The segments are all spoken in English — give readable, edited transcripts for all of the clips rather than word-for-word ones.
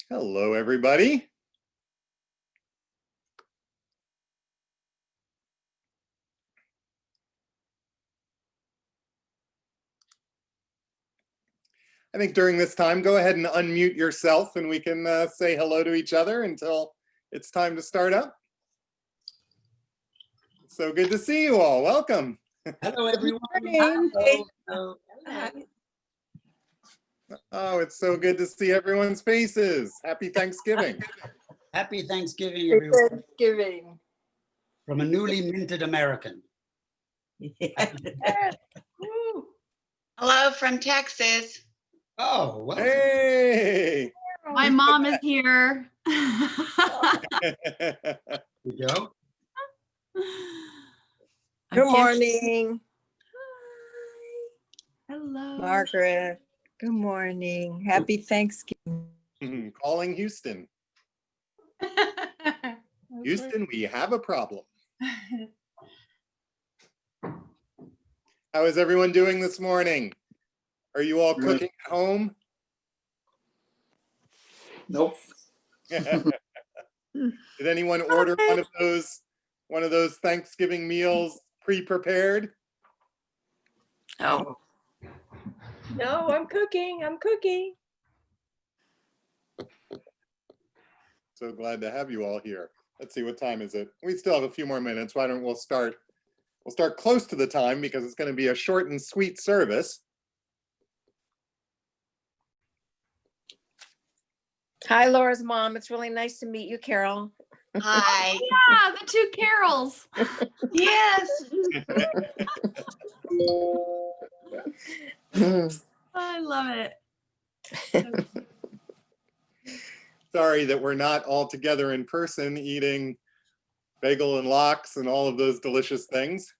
Hello, everybody. I think during this time, go ahead and unmute yourself and we can say hello to each other until it's time to start up. So good to see you all. Welcome. Hello, everyone. Hello. Oh, it's so good to see everyone's faces. Happy Thanksgiving. Happy Thanksgiving, everyone. Thanksgiving. From a newly minted American. Hello from Texas. Oh, welcome. Hey. My mom is here. Here we go. Good morning, Hello. Margaret. Good morning. Happy Thanksgiving. Calling Houston. Houston, we have a problem. How is everyone doing this morning? Are you all cooking at home? Nope. Did anyone order one of those Thanksgiving meals pre-prepared? Oh. No, I'm cooking. So glad to have you all here. Let's see, what time is it? We still have a few more minutes. Why don't we'll start close to the time because it's going to be a short and sweet service. Hi, Laura's mom. It's really nice to meet you, Carol. Hi. Yeah, the two Carols. Yes. I love it. Sorry that we're not all together in person eating bagel and lox and all of those delicious things.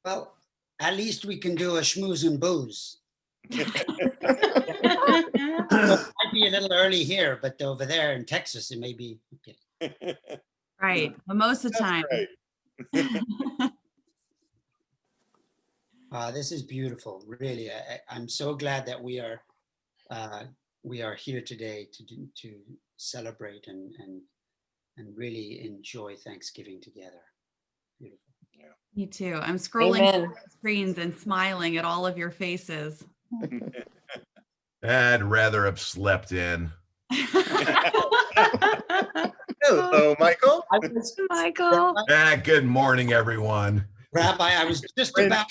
Well, at least we can do a schmooze and booze. It might be a little early here, but over there in Texas, it may be okay. Right, but most of the time. Right. This is beautiful, really. I'm so glad that we are here today to celebrate and really enjoy Thanksgiving together. Beautiful. Yeah. Me too. I'm scrolling Amen. screens and smiling at all of your faces. I'd rather have slept in. Hello, Michael. Michael. Good morning, everyone. Rabbi, I was just about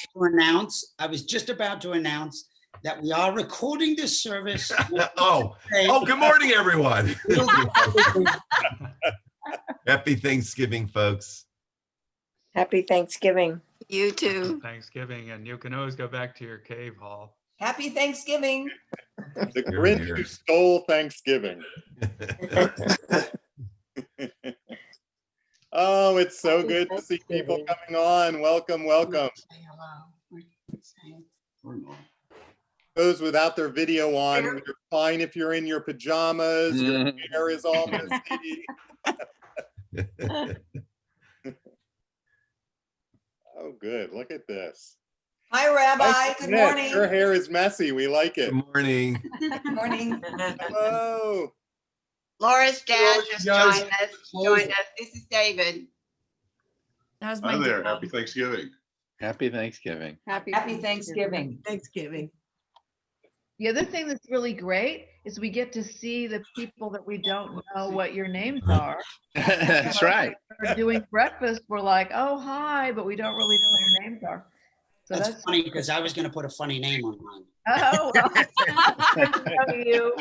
to announce that we are recording this service. Oh, good morning, everyone. Happy Thanksgiving, folks. Happy Thanksgiving. You too. Thanksgiving, and you can always go back to your cave hall. Happy Thanksgiving. The Grinch who stole Thanksgiving. Oh, it's so good to see people coming on. Welcome, welcome. Those without their video on, you're fine if you're in your pajamas, your hair is all messy. Oh, good. Look at this. Hi, Rabbi. Nice Good knit. morning. Your hair is messy. We like it. Good morning. Good morning. Hello. Laura's dad Hello, just guys. joined us. This is David. That was my Hi there. dad. Happy Thanksgiving. Happy Thanksgiving. Happy Thanksgiving. Thanksgiving. The other thing that's really great is we get to see the people that we don't know what your names are. That's right. We're doing breakfast. We're like, oh, hi, but we don't really know what your names are. So That's funny because I was going to put a funny name on mine. Oh, well, good to know you.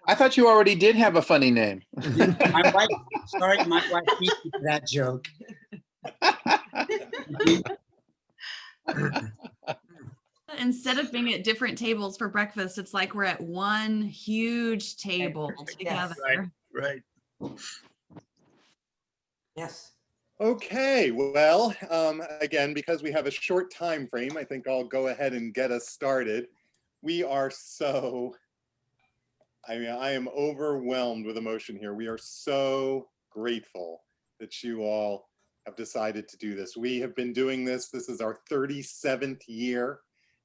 I thought you already did have a funny name. My wife beat me to that joke. Instead of being at different tables for breakfast, it's like we're at one huge table together. Right. Yes. Okay, well, again, because we have a short time frame, I think I'll go ahead and get us started. We are I am overwhelmed with emotion here. We are so grateful that you all have decided to do this. We have been doing this. This is our 37th year,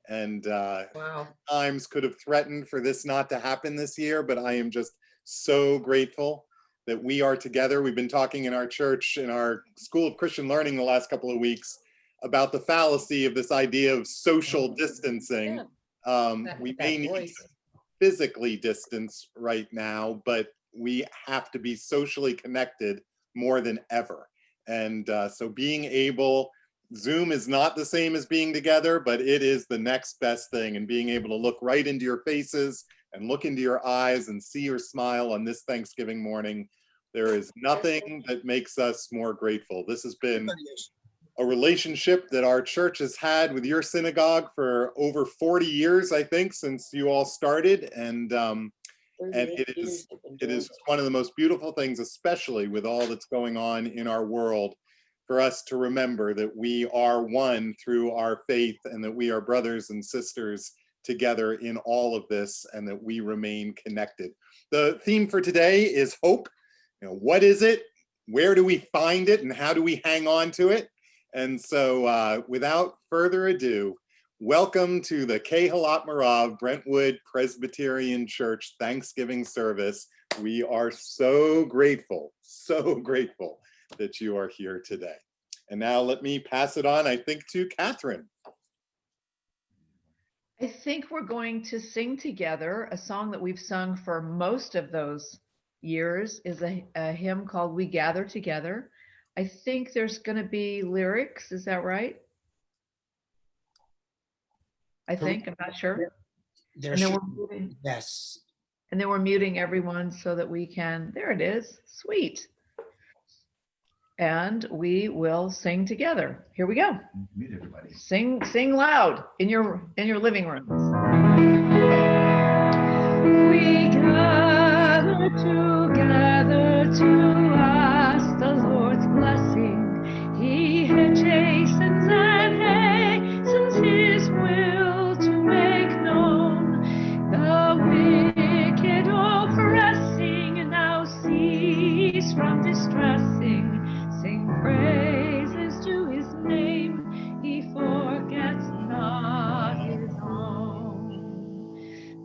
And Wow. times could have threatened for this not to happen this year, but I am just so grateful that we are together. We've been talking in our church, in our School of Christian Learning the last couple of weeks about the fallacy of this idea of social distancing. We may need to physically distance right now, but we have to be socially connected more than ever. And so being able, Zoom is not the same as being together, but it is the next best thing. And being able to look right into your faces and look into your eyes and see your smile on this Thanksgiving morning, there is nothing that makes us more grateful. This has been a relationship that our church has had with your synagogue for over 40 years, I think, since you all started. And it is one of the most beautiful things, especially with all that's going on in our world, for us to remember that we are one through our faith and that we are brothers and sisters together in all of this and that we remain connected. The theme for today is hope. What is it? Where do we find it? And how do we hang on to it? And so without further ado, welcome to the Khillat Marav Brentwood Presbyterian Church Thanksgiving service. We are so grateful that you are here today. And now let me pass it on, I think, to Catherine. I think we're going to sing together a song that we've sung for most of those years, is a hymn called We Gather Together. I think there's going to be lyrics. Is that right? I think, I'm not sure. There And then should we're muting, yes. and then we're muting everyone so that we can, there it is, sweet. And we will sing together. Here we go. Meet everybody. Sing loud in your living rooms. We gather together to ask the Lord's blessing. He chastens and hastens his will to make known. The wicked oppressing now cease from distressing. Sing praises to his name. He forgets not his own.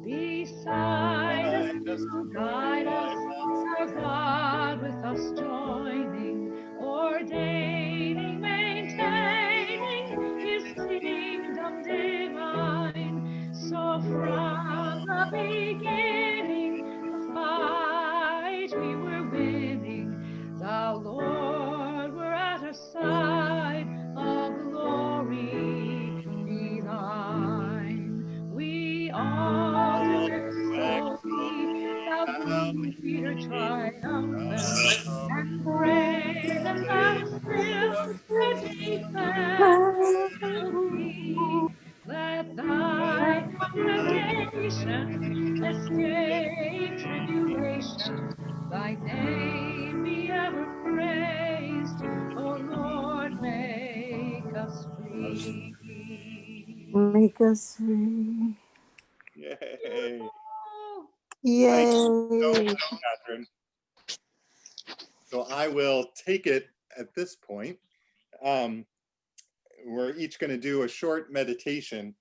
Beside us to guide us, our God with us joining, ordaining, maintaining his kingdom divine. So from the beginning, the fight we were winning, the Lord were at our side, all glory be thine. We all do extol thou leader triumphant, and praise and thou still the defense will be. Let thy congregation escape tribulation, thy name be ever praised, O Lord, make us free. Make us free. Yay. Oh, Thank you so Yay. much, Catherine. So I will take it at this point. We're each going to do a short meditation.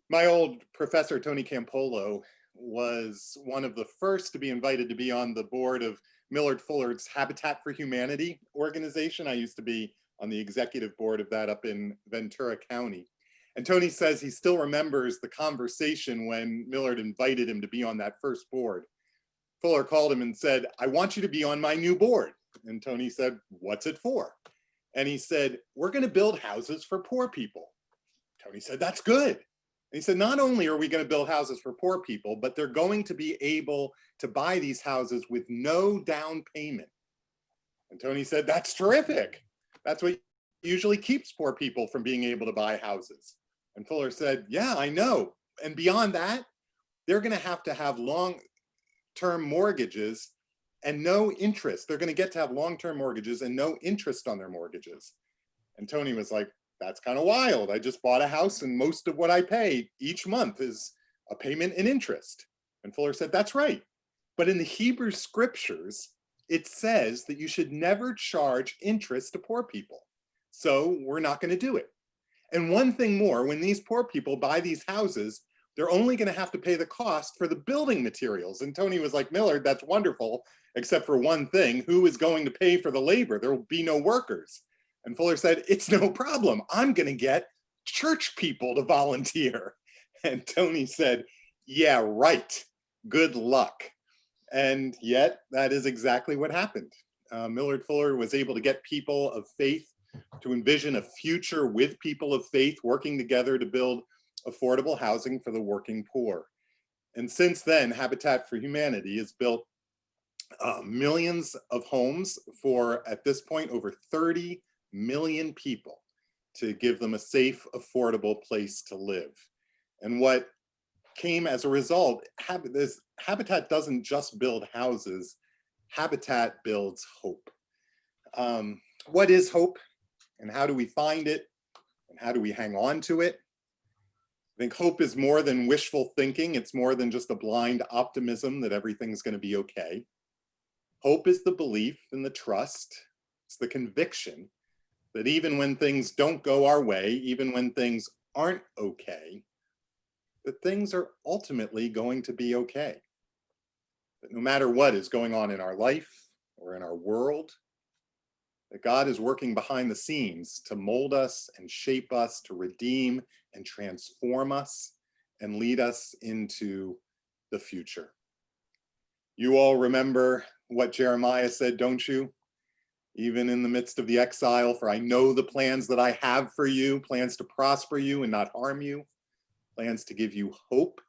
My old professor, Tony Campolo, was one of the first to be invited to be on the board of Millard Fuller's Habitat for Humanity organization. I used to be on the executive board of that up in Ventura County. And Tony says he still remembers the conversation when Millard invited him to be on that first board. Fuller called him and said, "I want you to be on my new board." And Tony said, "What's it for?" And he said, "We're going to build houses for poor people." Tony said, "That's good." And he said, "Not only are we going to build houses for poor people, but they're going to be able to buy these houses with no down payment." And Tony said, "That's terrific. That's what usually keeps poor people from being able to buy houses." And Fuller said, "Yeah, I know. And beyond that, they're going to have long-term mortgages and no interest. They're going to get to have long-term mortgages and no interest on their mortgages." And Tony was like, "That's kind of wild. I just bought a house and most of what I pay each month is a payment in interest." And Fuller said, "That's right. But in the Hebrew scriptures, it says that you should never charge interest to poor people. So we're not going to do it." And one thing more, when these poor people buy these houses, they're only going to have to pay the cost for the building materials. And Tony was like, Millard, that's wonderful, except for one thing. Who is going to pay for the labor? There will be no workers. And Fuller said, it's no problem. I'm going to get church people to volunteer. And Tony said, yeah, right. Good luck. And yet that is exactly what happened. Millard Fuller was able to get people of faith to envision a future with people of faith working together to build affordable housing for the working poor. And since then, Habitat for Humanity has built millions of homes for, at this point, over 30 million people to give them a safe, affordable place to live. And what came as a result, Habitat doesn't just build houses, Habitat builds hope. What is hope, and how do we find it, and how do we hang on to it? I think hope is more than wishful thinking. It's more than just a blind optimism that everything's going to be okay. Hope is the belief and the trust. It's the conviction that even when things don't go our way, even when things aren't okay, that things are ultimately going to be okay. That no matter what is going on in our life or in our world, that God is working behind the scenes to mold us and shape us, to redeem and transform us and lead us into the future. You all remember what Jeremiah said, don't you? Even in the midst of the exile, for I know the plans that I have for you, plans to prosper you and not harm you, plans to give you hope.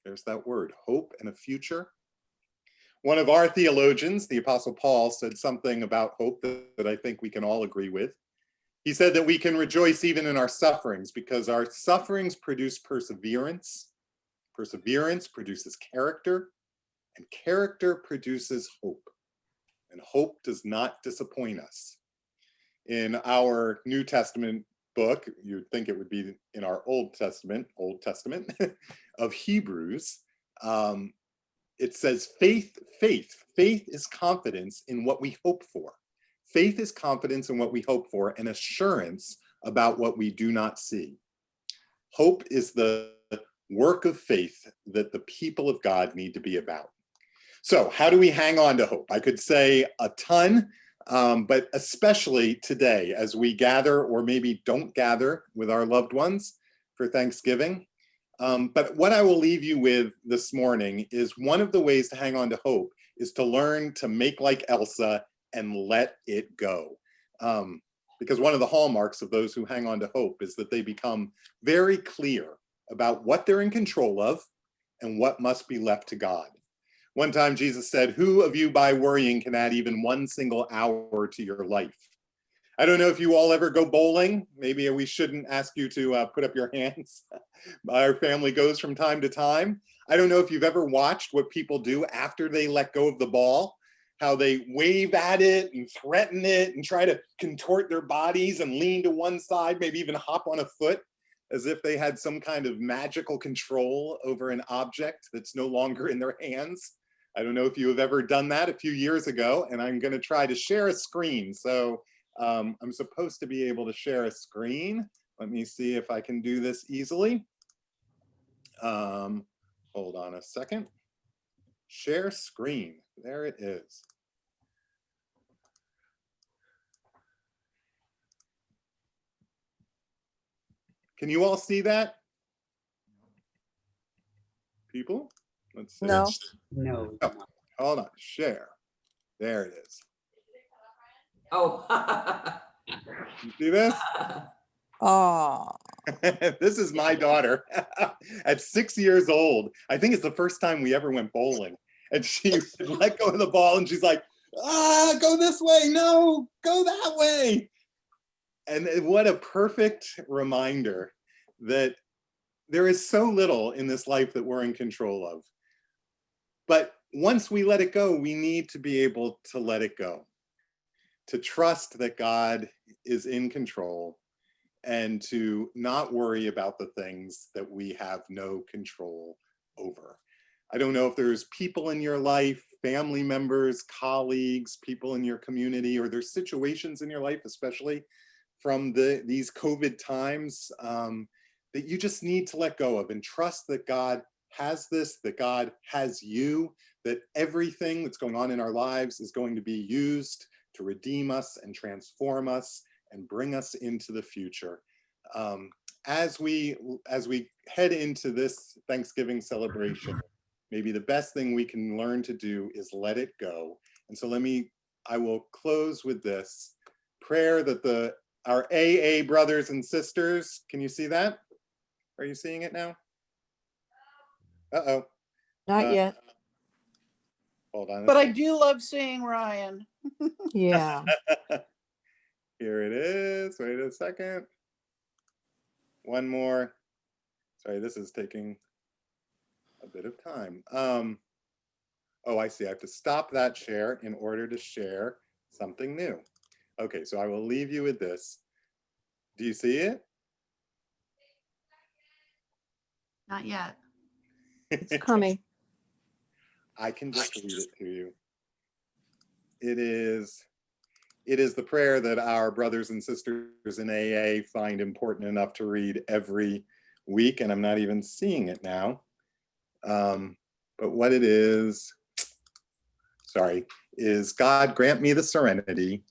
There's that word, hope and a future. One of our theologians, the Apostle Paul, said something about hope that I think we can all agree with. He said that we can rejoice even in our sufferings because our sufferings produce perseverance. Perseverance produces character, and character produces hope. And hope does not disappoint us. In our New Testament book, you'd think it would be in our Old Testament of Hebrews, it says faith is confidence in what we hope for. Faith is confidence in what we hope for and assurance about what we do not see. Hope is the work of faith that the people of God need to be about. So how do we hang on to hope? I could say a ton, but especially today as we gather or maybe don't gather with our loved ones for Thanksgiving. But what I will leave you with this morning is one of the ways to hang on to hope is to learn to make like Elsa and let it go. Because one of the hallmarks of those who hang on to hope is that they become very clear about what they're in control of and what must be left to God. One time Jesus said, who of you by worrying can add even one single hour to your life? I don't know if you all ever go bowling. Maybe we shouldn't ask you to put up your hands. Our family goes from time to time. I don't know if you've ever watched what people do after they let go of the ball, how they wave at it and threaten it and try to contort their bodies and lean to one side, maybe even hop on a foot as if they had some kind of magical control over an object that's no longer in their hands. I don't know if you have ever done that a few years ago, and I'm going to try to share a screen. So I'm supposed to be able to share a screen. Let me see if I can do this easily. Hold on a second. Share screen. There it is. Can you all see that? People? Let's see. No. No. Oh, hold on. Share. There it is. Oh. You see this? Oh. This is my daughter at 6 years old. I think it's the first time we ever went bowling. And she let go of the ball and she's like, go this way. No, go that way. And what a perfect reminder that there is so little in this life that we're in control of. But once we let it go, we need to be able to let it go, to trust that God is in control and to not worry about the things that we have no control over. I don't know if there's people in your life, family members, colleagues, people in your community, or there's situations in your life especially from these COVID times that you just need to let go of and trust that God has this, that God has you, that everything that's going on in our lives is going to be used to redeem us and transform us and bring us into the future. As we head into this Thanksgiving celebration, maybe the best thing we can learn to do is let it go. And so I will close with this prayer that our AA brothers and sisters, can you see that? Are you seeing it now? Uh-oh. Not yet. Hold on. But I do love seeing Ryan. Yeah. Here it is. Wait a second. One more. Sorry, this is taking a bit of time. Oh, I see. I have to stop that share in order to share something new. Okay, so I will leave you with this. Do you see it? Not yet. It's coming. I can just read it to you. It is the prayer that our brothers and sisters in AA find important enough to read every week, and I'm not even seeing it now. But what it is, is God grant me the serenity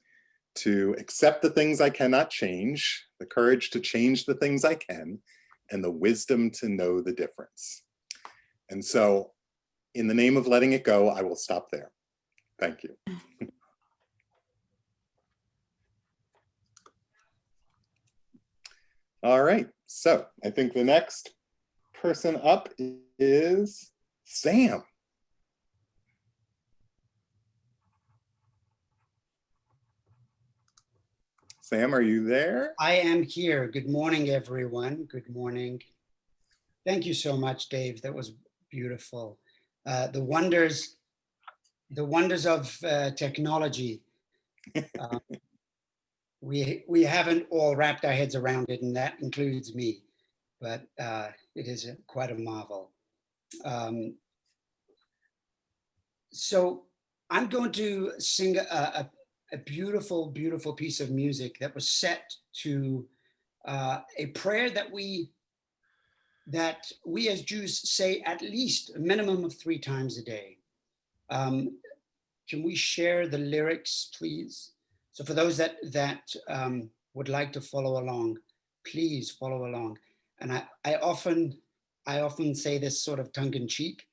to accept the things I cannot change, the courage to change the things I can, and the wisdom to know the difference. And so, in the name of letting it go, I will stop there. Thank you. All right, so I think the next person up is Sam. Sam, are you there? I am here. Good morning, everyone. Good morning. Thank you so much, Dave. That was beautiful. The wonders of technology. We haven't all wrapped our heads around it, and that includes me. But it is quite a marvel. So I'm going to sing a beautiful, beautiful piece of music that was set to a prayer that we as Jews say at least a minimum of 3 times a day. Can we share the lyrics, please? So for those that would like to follow along, please follow along. And I often say this sort of tongue in cheek,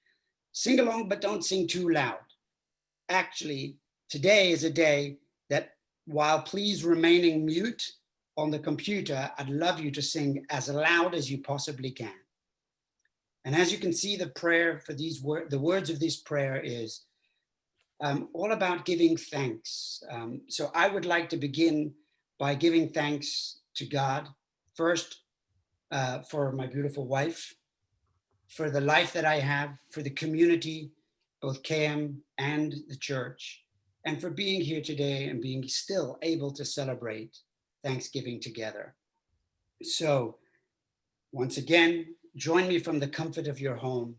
sing along, but don't sing too loud. Actually, today is a day that while please remaining mute on the computer, I'd love you to sing as loud as you possibly can. And as you can see, the prayer for the words of this prayer is all about giving thanks. So I would like to begin by giving thanks to God first for my beautiful wife, for the life that I have, for the community, both KM and the church, and for being here today and being still able to celebrate Thanksgiving together. So once again, join me from the comfort of your home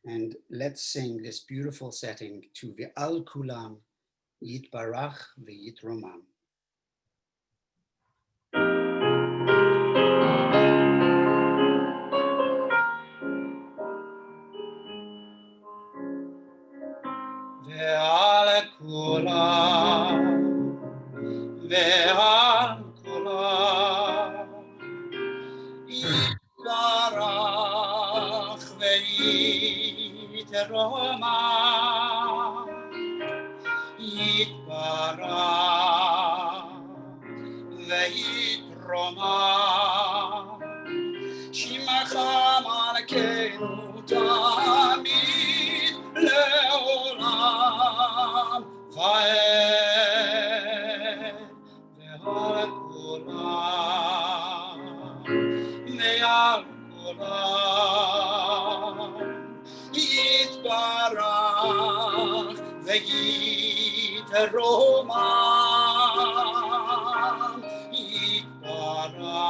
and let's sing this beautiful setting to Ve'al Kulam Yitbarach Ve'yitromam. Ve'al Kulam Ve'al Kulam Yitbarach Ve'yitromam Yitbarach Ve'yitromam Shimacha Malkeinu Tamid Le'olam Va'ed Ve'al Kulam Ve'al Kulam Yitbarach Ve'yitromam Yitbarach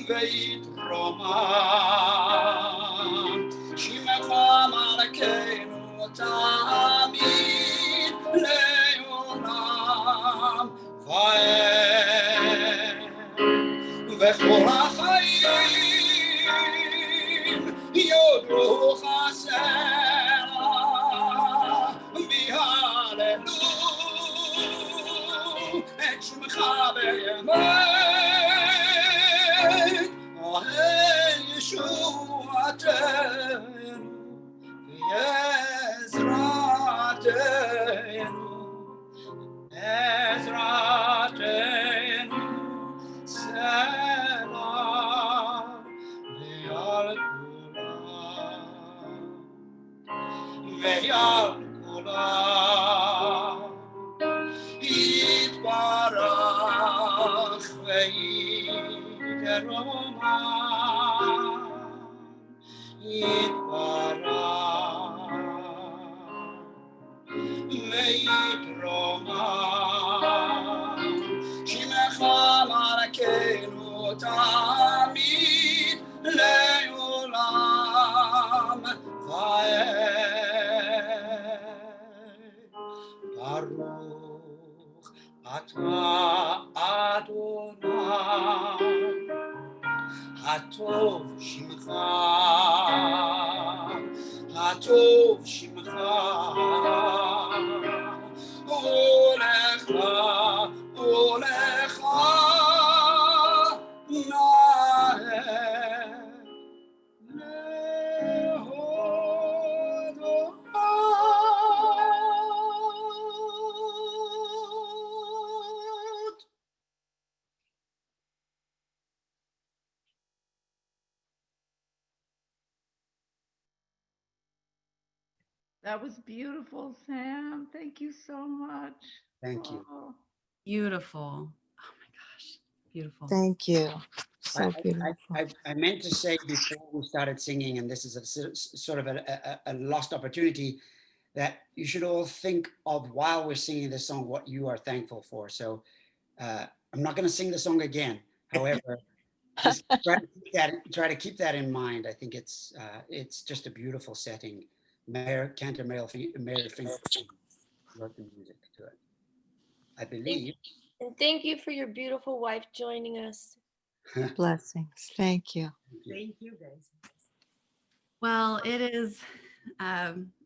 Ve'yitromam Shimecha Malkeinu Tamid Le'olam Va'ed שמך באמת, אוהל ישועתנו, ועזרתנו, עזרתנו, סלע ועל כולם, ועל כולם, יתברך ויתרומם, יתברך ויתרומם, שמך מלכנו תמיד לעולם ועד. ברוך אתה אדוני, הטוב שמך, הטוב שמך, הולך, הולך נאה להודות. That was beautiful, Sam. Thank you so much. Thank you. Oh. Beautiful. Oh my gosh. Beautiful. Thank you. So beautiful. I meant to say before we started singing, and this is a sort of a lost opportunity, that you should all think of, while we're singing this song, what you are thankful for. So I'm not going to sing the song again. However, just try to keep that in mind. I think it's just a beautiful setting. Cantor Mary Finkelstein wrote the music to it, I believe. And thank you for your beautiful wife joining us. Blessings. Thank you. Thank you, guys. Well, it is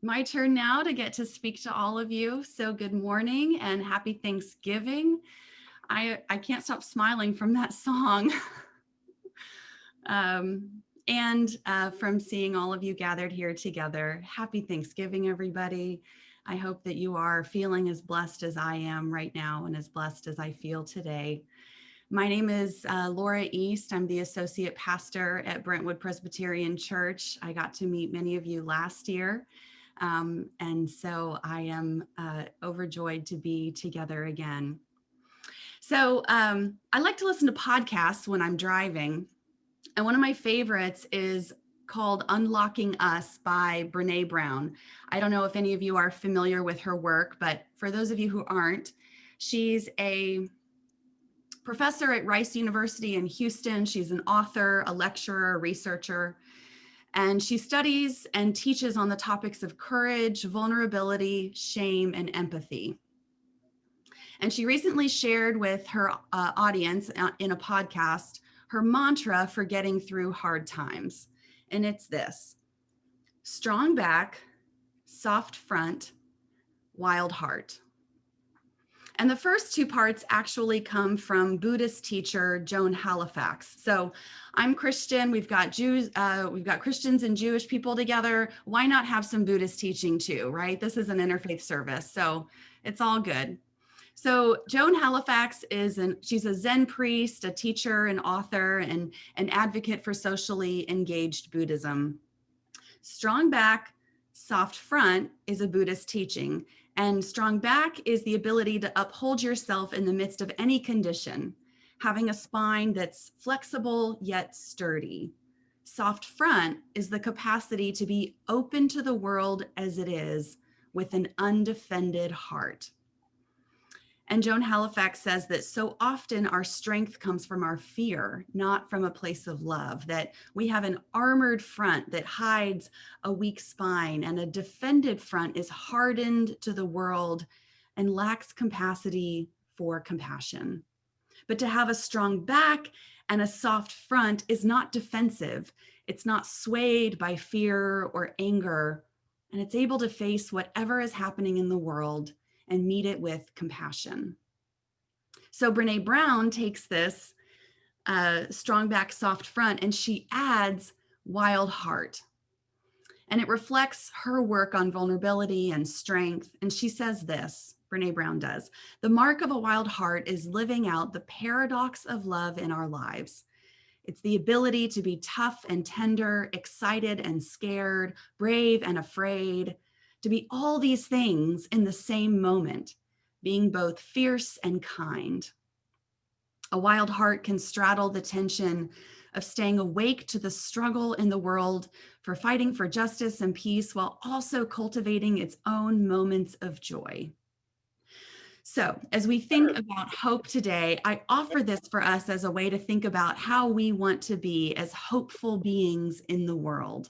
my turn now to get to speak to all of you. So good morning and happy Thanksgiving. I can't stop smiling from that song. And from seeing all of you gathered here together. Happy Thanksgiving, everybody. I hope that you are feeling as blessed as I am right now and as blessed as I feel today. My name is Laura East. I'm the associate pastor at Brentwood Presbyterian Church. I got to meet many of you last year. And so I am overjoyed to be together again. So I like to listen to podcasts when I'm driving. And one of my favorites is called Unlocking Us by Brene Brown. I don't know if any of you are familiar with her work, but for those of you who aren't, she's a professor at Rice University in Houston. She's an author, a lecturer, a researcher, and she studies and teaches on the topics of courage, vulnerability, shame, and empathy. And she recently shared with her audience in a podcast her mantra for getting through hard times. And it's this: strong back, soft front, wild heart. And the first two parts actually come from Buddhist teacher Joan Halifax. So I'm Christian, we've got Jews, we've got Christians and Jewish people together. Why not have some Buddhist teaching too, right? This is an interfaith service, so it's all good. So Joan Halifax she's a Zen priest, a teacher, an author, and an advocate for socially engaged Buddhism. Strong back, soft front is a Buddhist teaching, and strong back is the ability to uphold yourself in the midst of any condition, having a spine that's flexible yet sturdy. Soft front is the capacity to be open to the world as it is with an undefended heart. And Joan Halifax says that so often our strength comes from our fear, not from a place of love, that we have an armored front that hides a weak spine, and a defended front is hardened to the world and lacks capacity for compassion. But to have a strong back and a soft front is not defensive. It's not swayed by fear or anger, and it's able to face whatever is happening in the world and meet it with compassion. So Brene Brown takes this strong back, soft front, and she adds wild heart. And it reflects her work on vulnerability and strength. And she says this, Brene Brown does, the mark of a wild heart is living out the paradox of love in our lives. It's the ability to be tough and tender, excited and scared, brave and afraid, to be all these things in the same moment, being both fierce and kind. A wild heart can straddle the tension of staying awake to the struggle in the world for fighting for justice and peace while also cultivating its own moments of joy. So as we think about hope today, I offer this for us as a way to think about how we want to be as hopeful beings in the world.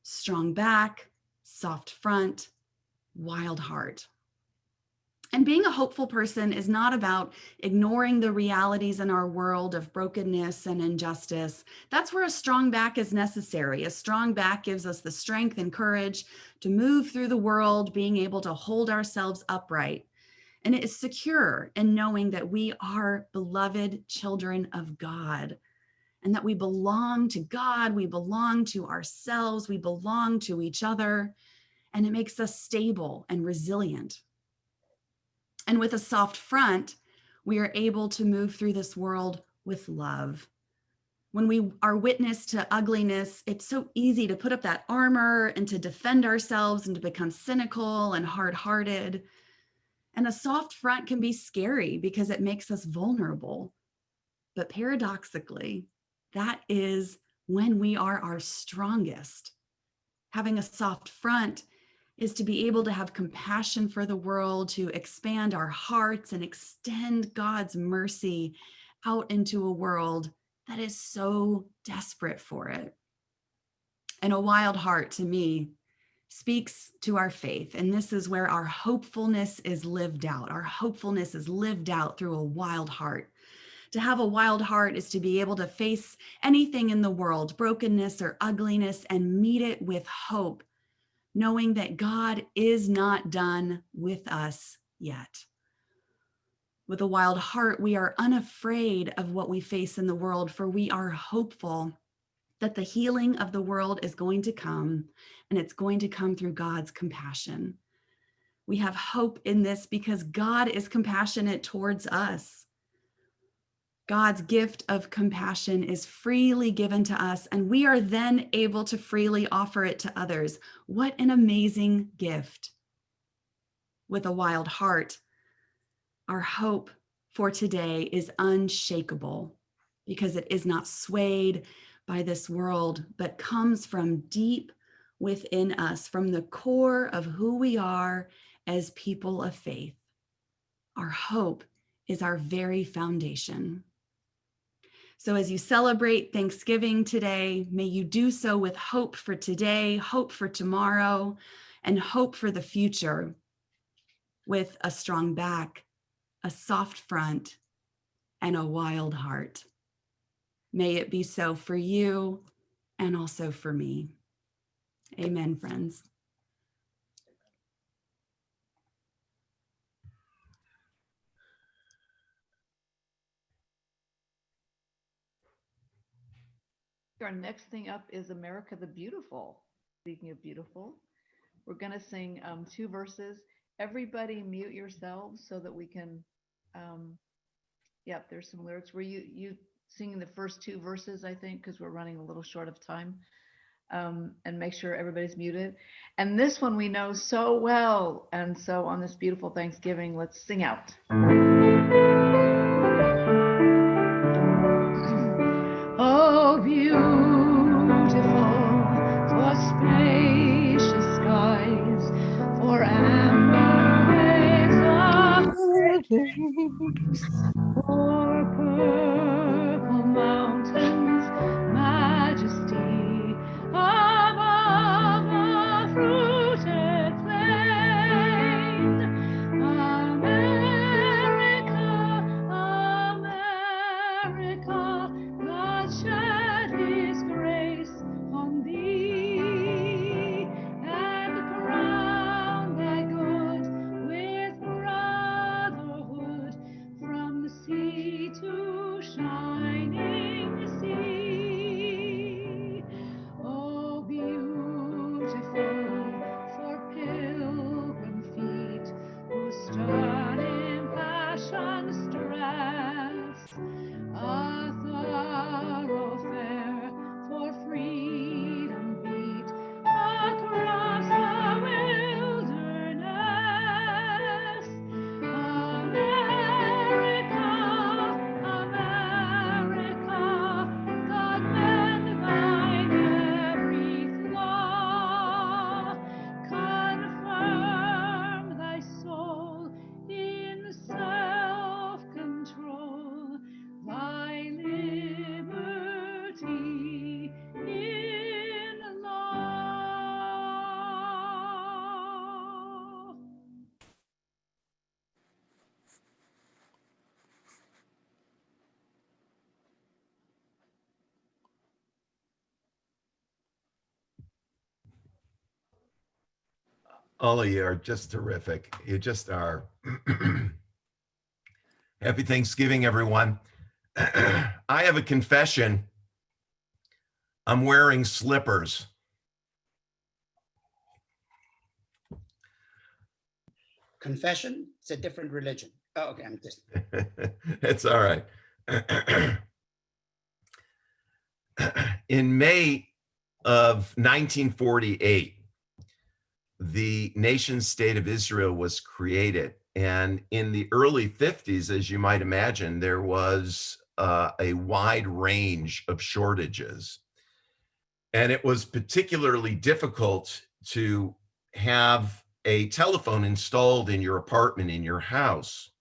Strong back, soft front, wild heart. And being a hopeful person is not about ignoring the realities in our world of brokenness and injustice. That's where a strong back is necessary. A strong back gives us the strength and courage to move through the world, being able to hold ourselves upright. And it is secure in knowing that we are beloved children of God and that we belong to God, we belong to ourselves, we belong to each other, and it makes us stable and resilient. And with a soft front, we are able to move through this world with love. When we are witness to ugliness, it's so easy to put up that armor and to defend ourselves and to become cynical and hard-hearted. And a soft front can be scary because it makes us vulnerable. But paradoxically, that is when we are our strongest. Having a soft front is to be able to have compassion for the world, to expand our hearts and extend God's mercy out into a world that is so desperate for it. And a wild heart, to me, speaks to our faith. And this is where our hopefulness is lived out. Our hopefulness is lived out through a wild heart. To have a wild heart is to be able to face anything in the world, brokenness or ugliness, and meet it with hope, knowing that God is not done with us yet. With a wild heart, we are unafraid of what we face in the world, for we are hopeful that the healing of the world is going to come, and it's going to come through God's compassion. We have hope in this because God is compassionate towards us. God's gift of compassion is freely given to us, and we are then able to freely offer it to others. What an amazing gift. With a wild heart, our hope for today is unshakable because it is not swayed by this world, but comes from deep within us, from the core of who we are as people of faith. Our hope is our very foundation. So as you celebrate Thanksgiving today, may you do so with hope for today, hope for tomorrow, and hope for the future, with a strong back, a soft front, and a wild heart. May it be so for you and also for me. Amen, friends. Our next thing up is America the Beautiful. Speaking of beautiful, we're going to sing 2 verses. Everybody mute yourselves so that we can, yep, there's some lyrics. Were you singing the first 2 verses, I think, because we're running a little short of time, and make sure everybody's muted. And this one we know so well. And so on this beautiful Thanksgiving, let's sing out. Oh, beautiful for spacious skies, for amber waves of grace, for purple mountains, majesty above the fruited plain. America, God shed his grace on thee, and crown thy good with brotherhood from All of you are just terrific. You just are. Happy Thanksgiving, everyone. I have a confession. I'm wearing slippers. Confession? It's a different religion. Oh, okay. I'm just. It's all right. In May of 1948, the nation state of Israel was created. And in the early 50s, as you might imagine, there was a wide range of shortages. And it was particularly difficult to have a telephone installed in your apartment, in your house.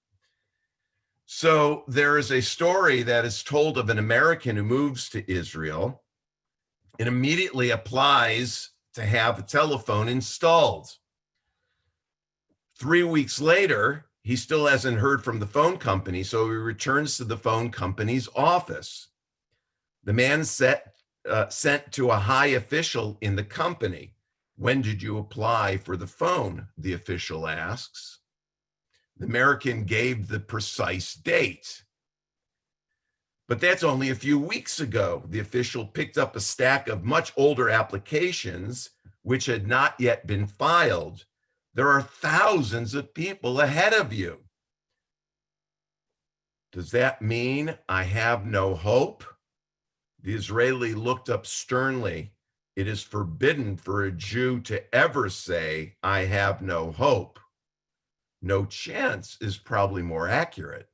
So there is a story that is told of an American who moves to Israel and immediately applies to have a telephone installed. 3 weeks later, he still hasn't heard from the phone company, so he returns to the phone company's office. The man sent to a high official in the company. When did you apply for the phone? The official asks. The American gave the precise date. But that's only a few weeks ago. The official picked up a stack of much older applications which had not yet been filed. There are thousands of people ahead of you. Does that mean I have no hope? The Israeli looked up sternly. It is forbidden for a Jew to ever say, I have no hope. No chance is probably more accurate.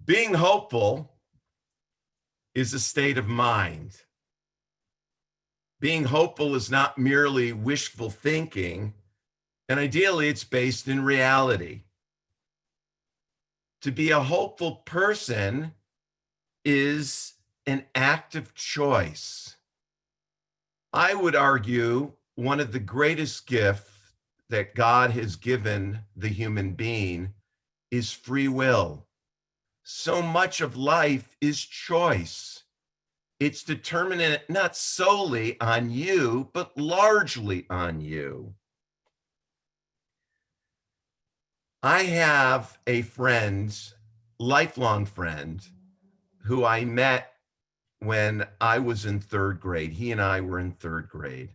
Being hopeful is a state of mind. Being hopeful is not merely wishful thinking, and ideally it's based in reality. To be a hopeful person is an active choice. I would argue one of the greatest gifts that God has given the human being is free will. So much of life is choice. It's determined not solely on you, but largely on you. I have a friend, lifelong friend, who I met when I was in third grade. He and I were in third grade.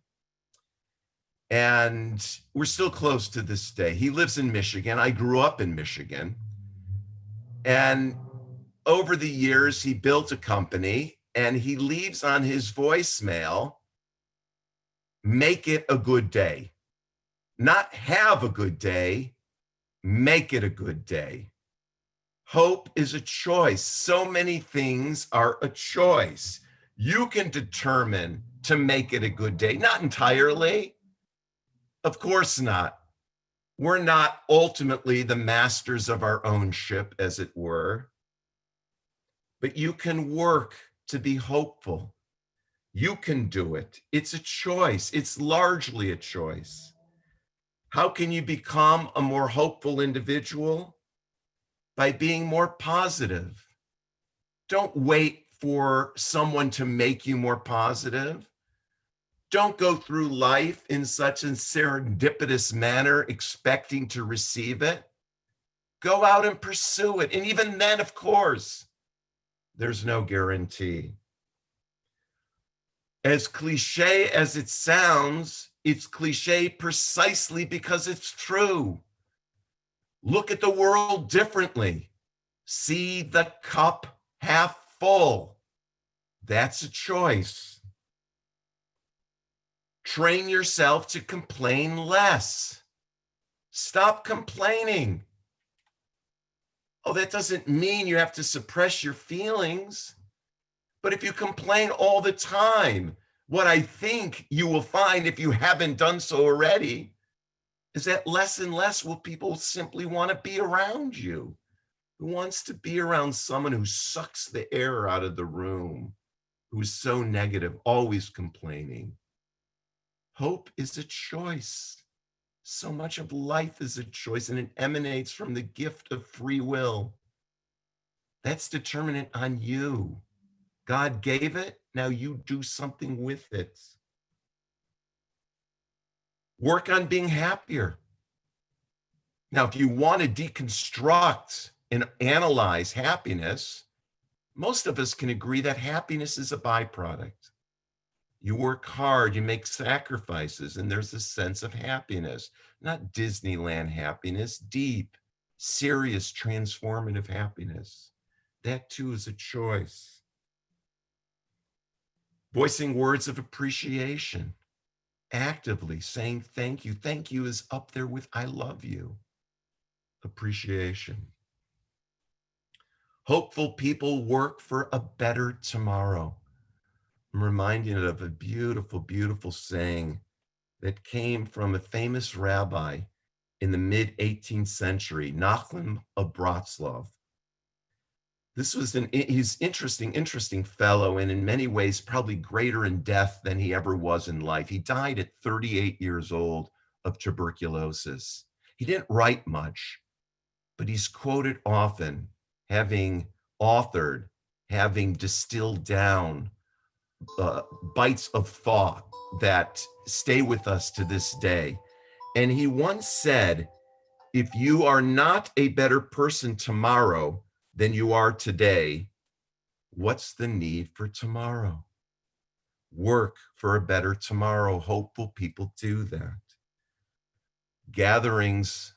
And we're still close to this day. He lives in Michigan. I grew up in Michigan. And over the years, he built a company and he leaves on his voicemail, make it a good day. Not have a good day, make it a good day. Hope is a choice. So many things are a choice. You can determine to make it a good day. Not entirely. Of course not. We're not ultimately the masters of our own ship, as it were. But you can work to be hopeful. You can do it. It's a choice. It's largely a choice. How can you become a more hopeful individual? By being more positive. Don't wait for someone to make you more positive. Don't go through life in such a serendipitous manner expecting to receive it. Go out and pursue it. And even then, of course, there's no guarantee. As cliche as it sounds, it's cliche precisely because it's true. Look at the world differently. See the cup half full. That's a choice. Train yourself to complain less. Stop complaining. Oh, that doesn't mean you have to suppress your feelings. But if you complain all the time, what I think you will find if you haven't done so already is that less and less will people simply want to be around you. Who wants to be around someone who sucks the air out of the room, who's so negative, always complaining? Hope is a choice. So much of life is a choice, and it emanates from the gift of free will. That's determinant on you. God gave it, now you do something with it. Work on being happier. Now, if you want to deconstruct and analyze happiness, most of us can agree that happiness is a byproduct. You work hard, you make sacrifices, and there's a sense of happiness, not Disneyland happiness, deep, serious, transformative happiness. That too is a choice. Voicing words of appreciation, actively saying thank you. Thank you is up there with I love you. Appreciation. Hopeful people work for a better tomorrow. I'm reminded of a beautiful, beautiful saying that came from a famous rabbi in the mid 18th century, Nachman of Bratslav. This was he's interesting fellow, and in many ways probably greater in death than he ever was in life. He died at 38 years old of tuberculosis. He didn't write much, but he's quoted often, having authored, having distilled down bites of thought that stay with us to this day. And he once said, if you are not a better person tomorrow than you are today, what's the need for tomorrow? Work for a better tomorrow. Hopeful people do that. Gatherings,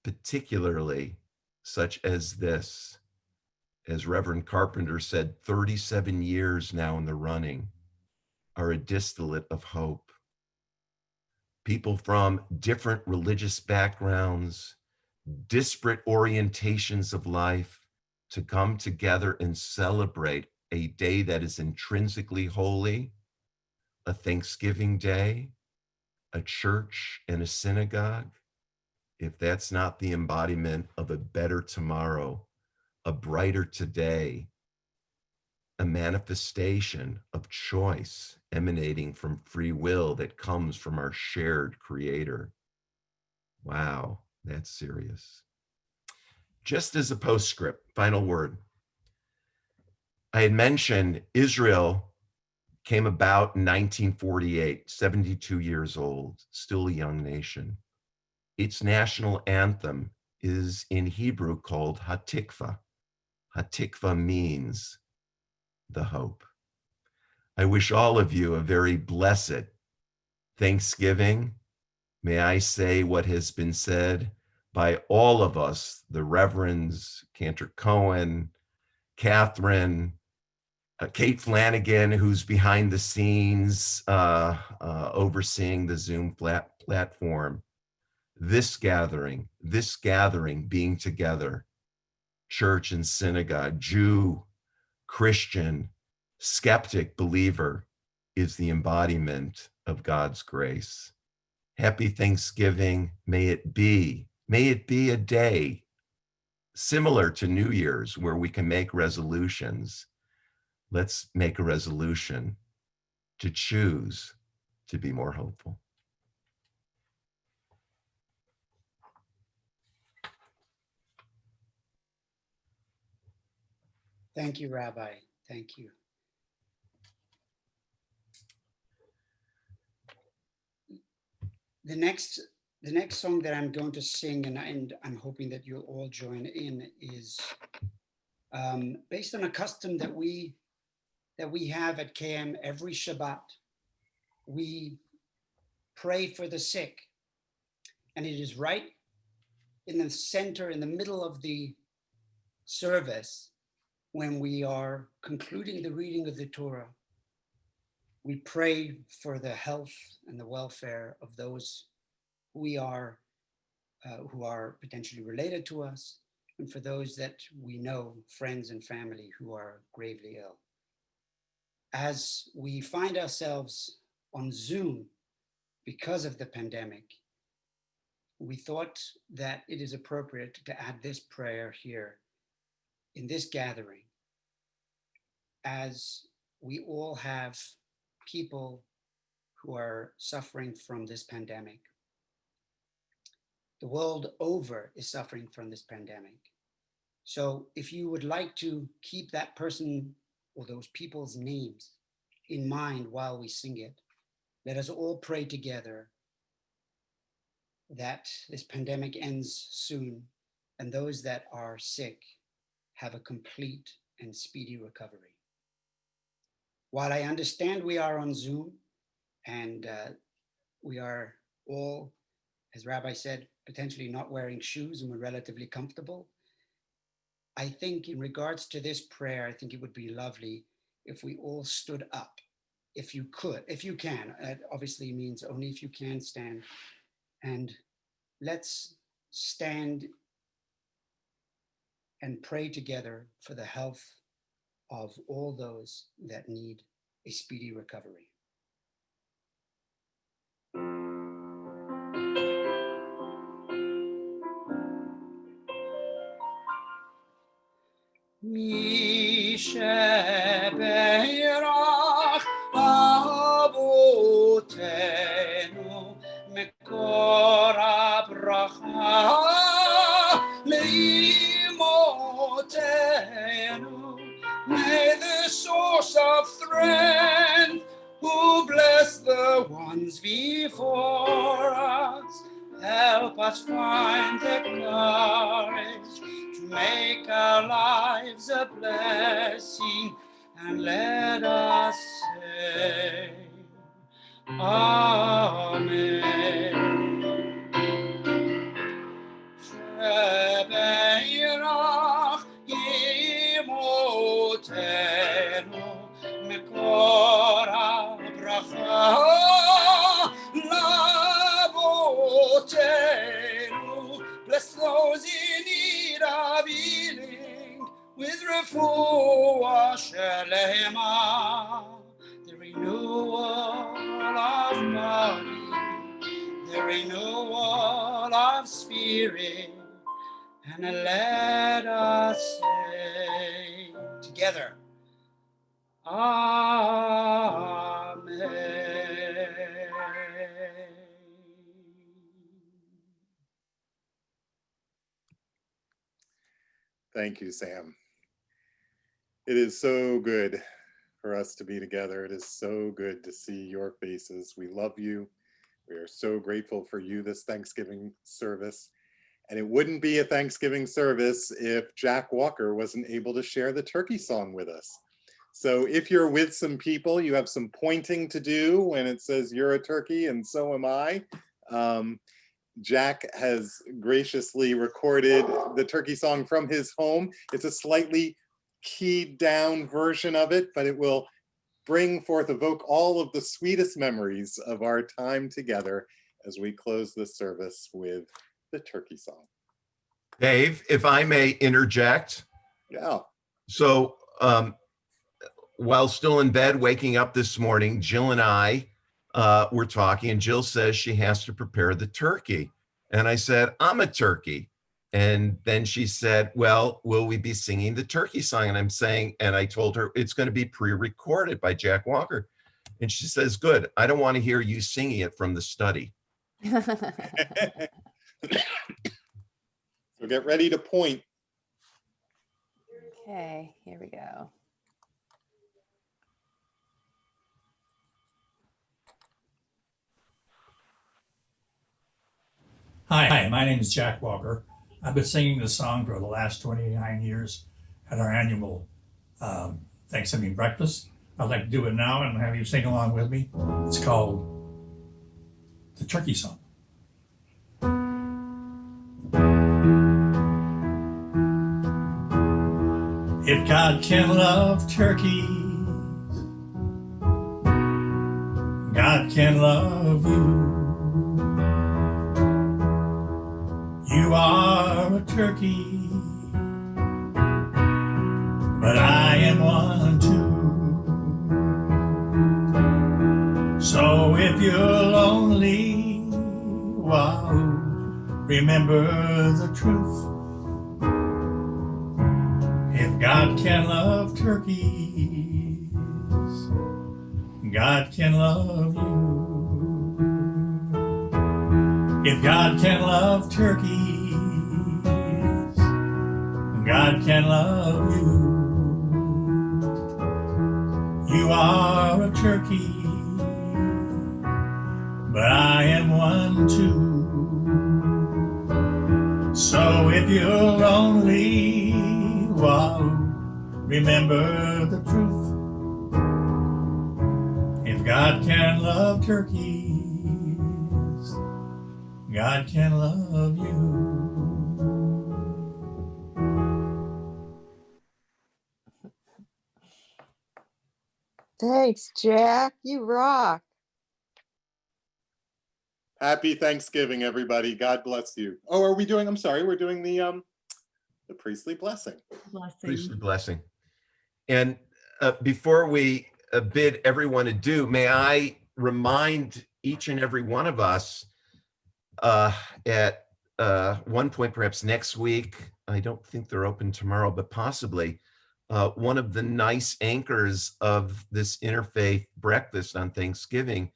particularly such as this, as Reverend Carpenter said, 37 years now in the running, are a distillate of hope. People from different religious backgrounds, disparate orientations of life, to come together and celebrate a day that is intrinsically holy, a Thanksgiving day, a church and a synagogue. If that's not the embodiment of a better tomorrow, a brighter today, a manifestation of choice emanating from free will that comes from our shared creator. Wow, that's serious. Just as a postscript, final word. I had mentioned Israel came about in 1948, 72 years old, still a young nation. Its national anthem is in Hebrew called Hatikva. Hatikva means the hope. I wish all of you a very blessed Thanksgiving. May I say what has been said by all of us, the Reverends, Cantor Cohen, Catherine, Kate Flanagan, who's behind the scenes overseeing the Zoom platform. This gathering being together, church and synagogue, Jew, Christian, skeptic, believer, is the embodiment of God's grace. Happy Thanksgiving. May it be a day similar to New Year's where we can make resolutions. Let's make a resolution to choose to be more hopeful. Thank you, Rabbi. Thank you. The next song that I'm going to sing, and I'm hoping that you'll all join in, is based on a custom that we have at KM every Shabbat. We pray for the sick, and it is right in the center, in the middle of the service, when we are concluding the reading of the Torah. We pray for the health and the welfare of those who are potentially related to us, and for those that we know, friends and family, who are gravely ill. As we find ourselves on Zoom because of the pandemic, we thought that it is appropriate to add this prayer here in this gathering, as we all have people who are suffering from this pandemic. The world over is suffering from this pandemic. So if you would like to keep that person or those people's names in mind while we sing it, let us all pray together that this pandemic ends soon and those that are sick have a complete and speedy recovery. While I understand we are on Zoom and we are all, as Rabbi said, potentially not wearing shoes and we're relatively comfortable, I think in regards to this prayer, I think it would be lovely if we all stood up, if you could, if you can. That obviously means only if you can stand. And let's stand and pray together for the health of all those that need a speedy recovery. Mi shebeirach avotenu mekor habracha leimotenu. May the source of strength, who bless the ones before us, help us find the courage to make our lives a blessing, and let us say, Amen. Shebeirach imotenu mekor habracha labotenu. Bless those in need of healing with refuah shelema, the renewal of body, the renewal of spirit, and let us say together, Amen. Thank you, Sam. It is so good for us to be together. It is so good to see your faces. We love you. We are so grateful for you this Thanksgiving service. And it wouldn't be a Thanksgiving service if Jack Walker wasn't able to share the turkey song with us. So if you're with some people, you have some pointing to do when it says you're a turkey and so am I. Jack has graciously recorded the turkey song from his home. It's a slightly keyed down version of it, but it will evoke all of the sweetest memories of our time together as we close this service with the turkey song. Dave, if I may interject. Yeah. So while still in bed, waking up this morning, Jill and I were talking, and Jill says she has to prepare the turkey. And I said, I'm a turkey. And then she said, well, will we be singing the turkey song? And I'm saying, and I told her it's going to be pre-recorded by Jack Walker. And she says, good. I don't want to hear you singing it from the study. So get ready to point. Okay, here we go. Hi, my name is Jack Walker. I've been singing this song for the last 29 years at our annual Thanksgiving breakfast. I'd like to do it now and have you sing along with me. It's called the Turkey Song. If God can love turkeys, God can love you. You are a turkey, but I am one too. So if you're lonely, wow, remember the truth. If God can love turkeys, God can love you. If God can love turkeys, God can love you. You are a turkey, but I am one too. So if you're lonely, wahoo, remember the truth. If God can love turkeys, God can love you. Thanks, Jack. You rock. Happy Thanksgiving, everybody. God bless you. Oh, are we doing, I'm sorry, we're doing the priestly blessing. Priestly blessing. And before we bid everyone adieu, may I remind each and every one of us at one point, perhaps next week, I don't think they're open tomorrow, but possibly, one of the nice anchors of this interfaith breakfast on Thanksgiving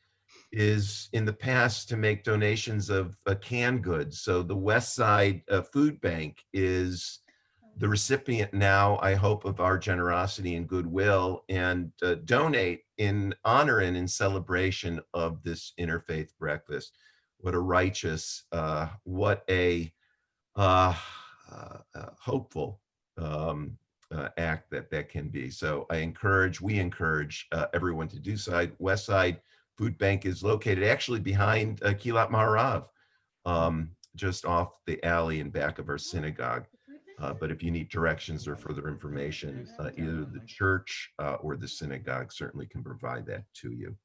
is in the past to make donations of canned goods. So the West Side Food Bank is the recipient now, I hope, of our generosity and goodwill, and donate in honor and in celebration of this interfaith breakfast. What a righteous, what a hopeful act that can be. So we encourage everyone to do so. West Side Food Bank is located actually behind Khillat Maharav, just off the alley in back of our synagogue. But if you need directions or further information, either the church or the synagogue certainly can provide that to you.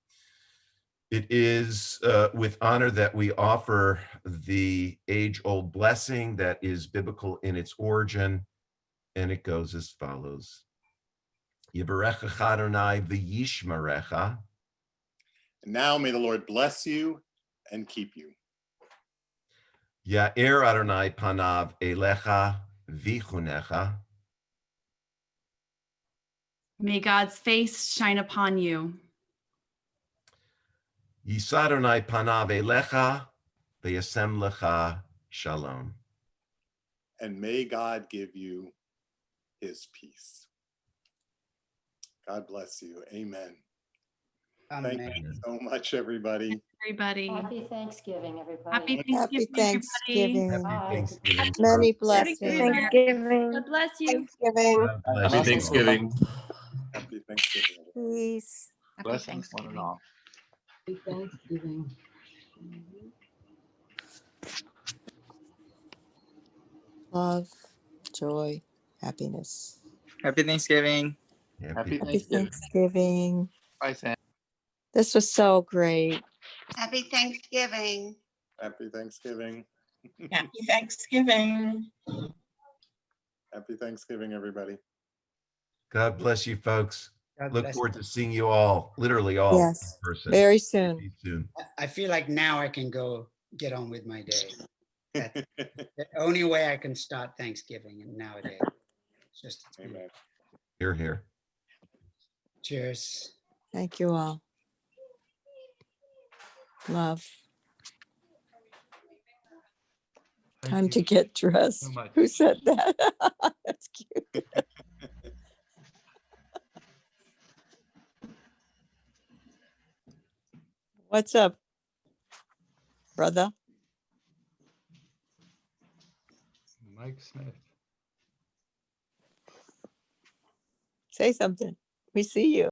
It is with honor that we offer the age-old blessing that is biblical in its origin, and it goes as follows. Yivarechecha Adonai v'yishmerecha. And now may the Lord bless you and keep you. Ya'er Adonai panav elecha v'chunecha. May God's face shine upon you. Yisa Adonai panav elecha v'yasem lecha shalom. And may God give you his peace. God bless you. Amen. Thank you so much, everybody. Everybody. Happy Thanksgiving, everybody. Happy Happy Thanksgiving, everybody. Thanksgiving. Happy Thanksgiving. Many Happy blessings. Thanksgiving. God bless you. Thanksgiving. God bless Happy you all. Thanksgiving. Happy Thanksgiving. Peace. Blessings, one and all. Happy Thanksgiving. Love, joy, happiness. Happy Thanksgiving. Happy Happy Thanksgiving. Thanksgiving. Bye, Sam. This was so great. Happy Thanksgiving. Happy Thanksgiving. Happy Thanksgiving. Happy Thanksgiving, everybody. God bless you, folks. God Look bless forward you. to seeing you all, literally all, Yes, in person. very soon. See you soon. I feel like now I can go get on with my day. That's the only way I can start Thanksgiving nowadays. It's just Amen. Hear, hear. Cheers. Thank you all. Love. Thank Time you to get dressed. so much. Who said that? That's cute. What's up, brother? Mike Smith. Say something. We see you.